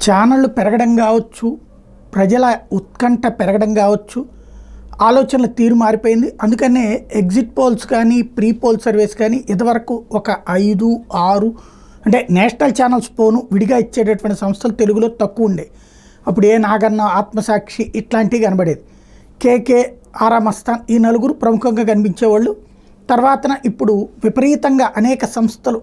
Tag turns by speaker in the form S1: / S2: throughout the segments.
S1: ఛానళ్ళు పెరగడం కావచ్చు, ప్రజల ఉత్కంఠ పెరగడం కావచ్చు, ఆలోచనల తీరు మారిపోయింది. అందుకనే ఎగ్జిట్ పోల్స్ కానీ, ప్రీ పోల్ సర్వేస్ కానీ ఇదివరకు ఒక 5, 6 అంటే నేషనల్ ఛానల్స్ పోను విడిగా ఇచ్చేటటువంటి సంస్థలు తెలుగులో తక్కువ ఉండే. అప్పుడు నాగన్న, ఆత్మసాక్షి ఇట్లాంటివి కనబడేది. కేకే, ఆరా మస్తాన్ ఈ నలుగురు ప్రముఖంగా కనిపించేవాళ్ళు. తర్వాతన ఇప్పుడు విపరీతంగా అనేక సంస్థలు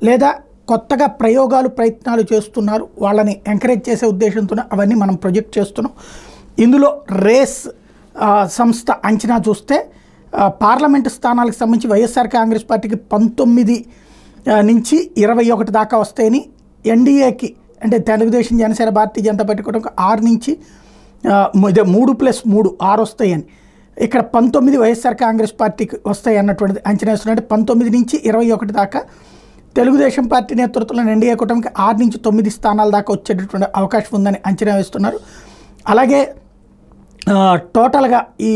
S1: లేదా కొత్తగా ప్రయత్నాలు చేస్తున్నారు. వాళ్ళని ఎంకరేజ్ చేసే ఉద్దేశంతో అవన్నీ మనం ప్రొజెక్ట్ చేస్తున్నాం. ఇందులో రేస్ సంస్థ అంచనా చూస్తే పార్లమెంటు స్థానాలకు సంబంధించి వైఎస్ఆర్ కాంగ్రెస్ పార్టీకి 19 నుంచి 21 దాకా వస్తాయని, ఎన్డీఏకి అంటే తెలుగుదేశం, జనసేన, భారతీయ జనతా పార్టీ కూడా 6 నుంచి 3+3 6 వస్తాయని, ఇక్కడ 19 వైఎస్ఆర్ కాంగ్రెస్ పార్టీకి వస్తాయి అన్నటువంటిది అంచనా వేస్తున్నారు. 19 నుంచి 21 దాకా తెలుగుదేశం పార్టీ నేతృత్వంలో ఎన్డీఏ కూటమికి 6 నుంచి 9 స్థానాల దాకా వచ్చేటటువంటి అవకాశం ఉందని అంచనా వేస్తున్నారు. అలాగే టోటల్గా ఈ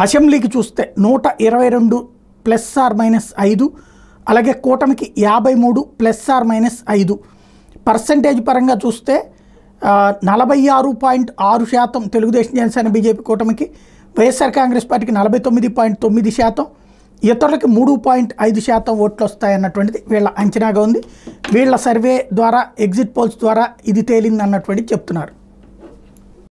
S1: అసెంబ్లీకి చూస్తే 122 ±5, అలాగే కూటమికి 53 ±5. పర్సంటేజ్ పరంగా చూస్తే 46.6% తెలుగుదేశం, జనసేన, బీజేపీ కూటమికి, వైఎస్ఆర్ కాంగ్రెస్ పార్టీకి 49.9%, ఇతరులకి 3.5% ఓట్లు వస్తాయన్నటువంటిది వీళ్ళ అంచనాగా ఉంది. వీళ్ళ సర్వే ద్వారా, ఎగ్జిట్ పోల్స్ ద్వారా ఇది తేలింది అన్నటువంటిది చెప్తున్నారు.